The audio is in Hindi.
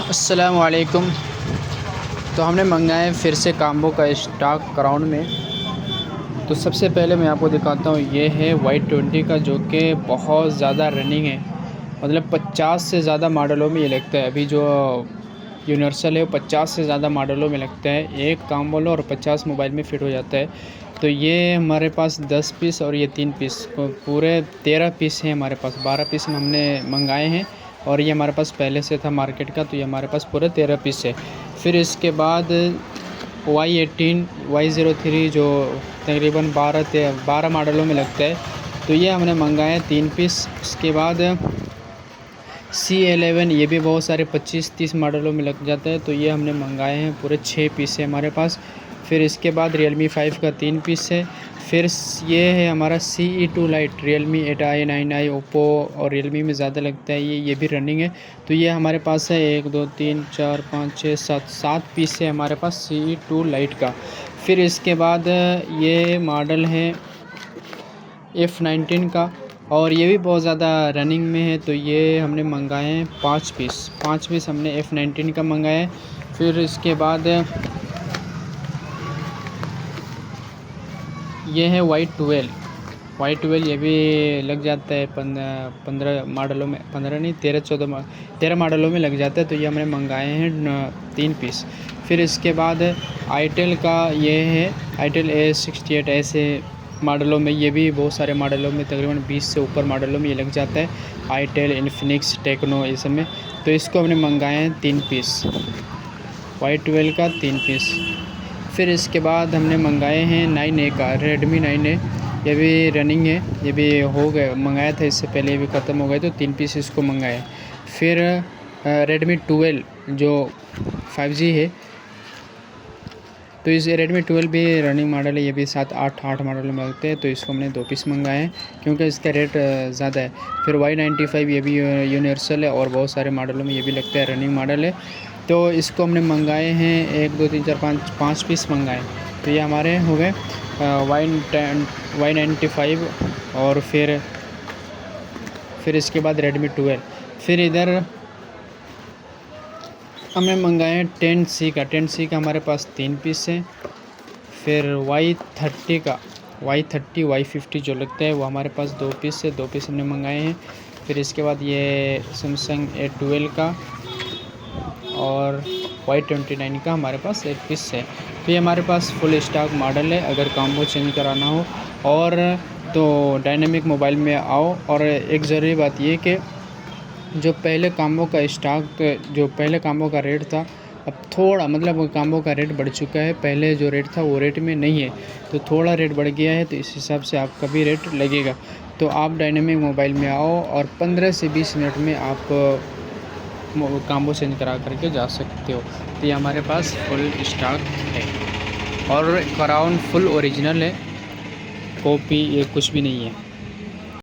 अस्सलाम वालेकुम। तो हमने मंगाए फिर से काम्बो का स्टॉक क्राउन में। तो सबसे पहले मैं आपको दिखाता हूँ, ये है Y20 का, जो कि बहुत ज़्यादा रनिंग है। मतलब 50 से ज़्यादा मॉडलों में ये लगता है। अभी जो यूनिवर्सल है वो 50 से ज़्यादा मॉडलों में लगता है। एक काम्बो लो और 50 मोबाइल में फ़िट हो जाता है। तो ये हमारे पास 10 पीस और ये 3 पीस, पूरे 13 पीस हैं हमारे पास। 12 पीस हमने मंगाए हैं और ये हमारे पास पहले से था मार्केट का, तो ये हमारे पास पूरे 13 पीस है। फिर इसके बाद Y18, Y03 जो तकरीबन 12 मॉडलों में लगता है, तो ये हमने मंगाए हैं 3 पीस। उसके बाद C11, ये भी बहुत सारे 25-30 मॉडलों में लग जाता है, तो ये हमने मंगाए हैं पूरे 6 पीस है हमारे पास। फिर इसके बाद Realme 5 का 3 पीस है। फिर ये है हमारा CE2 light, Realme 8i, 9i, Oppo और Realme में ज़्यादा लगता है। ये भी रनिंग है। तो ये हमारे पास है 1 2 3 4 5 6 7 पीस है हमारे पास CE2 लाइट का। फिर इसके बाद ये मॉडल है F19 का, और ये भी बहुत ज़्यादा रनिंग में है। तो ये हमने मंगाए हैं 5 पीस हमने F19 का मंगाया है। फिर इसके बाद ये है Y12, ये भी लग जाता है 15 मॉडलों में, 15 नहीं 13 मॉडलों में लग जाता है। तो ये हमने मंगाए हैं 3 पीस। फिर इसके बाद आईटेल का ये है आईटेल A68, ऐसे मॉडलों में, ये भी बहुत सारे मॉडलों में, तकरीबन 20 से ऊपर मॉडलों में ये लग जाता है। आईटेल, इन्फिनिक्स, टेक्नो, ये सब में। तो इसको हमने मंगाए हैं 3 पीस, Y12 का 3 पीस। फिर इसके बाद हमने मंगाए हैं 9A का, Redmi 9A, ये भी रनिंग है। ये भी हो गया, मंगाया था इससे पहले, ये भी ख़त्म हो गए, तो 3 पीस इसको मंगाए। फिर Redmi 12 जो 5G है, तो इस Redmi 12 भी रनिंग मॉडल है। ये भी 7-8 मॉडल में लगते हैं, तो इसको हमने 2 पीस मंगाए हैं क्योंकि इसका रेट ज़्यादा है। फिर Y95, ये भी यूनिवर्सल है और बहुत सारे मॉडलों में ये भी लगता है, रनिंग मॉडल है। तो इसको हमने मंगाए हैं 1 2 3 4 5 पीस मंगाए। तो ये हमारे हो गए Y95, और फिर इसके बाद Redmi 12। फिर इधर हमने मंगाए हैं 10C का हमारे पास 3 पीस है। फिर Y30, Y50 जो लगता है, वो हमारे पास 2 पीस है, 2 पीस हमने मंगाए हैं। फिर इसके बाद ये Samsung A12 का और Y29 का हमारे पास 1 पीस है। तो ये हमारे पास फुल स्टॉक मॉडल है। अगर कॉम्बो चेंज कराना हो और तो डायनेमिक मोबाइल में आओ। और एक ज़रूरी बात ये कि जो पहले काम्बो का रेट था, अब थोड़ा, मतलब काम्बो का रेट बढ़ चुका है। पहले जो रेट था वो रेट में नहीं है, तो थोड़ा रेट बढ़ गया है, तो इस हिसाब से आपका भी रेट लगेगा। तो आप डायनेमिक मोबाइल में आओ और 15 से 20 मिनट में आप काम्बो चेंज करा करके जा सकते हो। तो ये हमारे पास फुल स्टॉक है, और क्राउन फुल ओरिजिनल है, कॉपी ये कुछ भी नहीं है।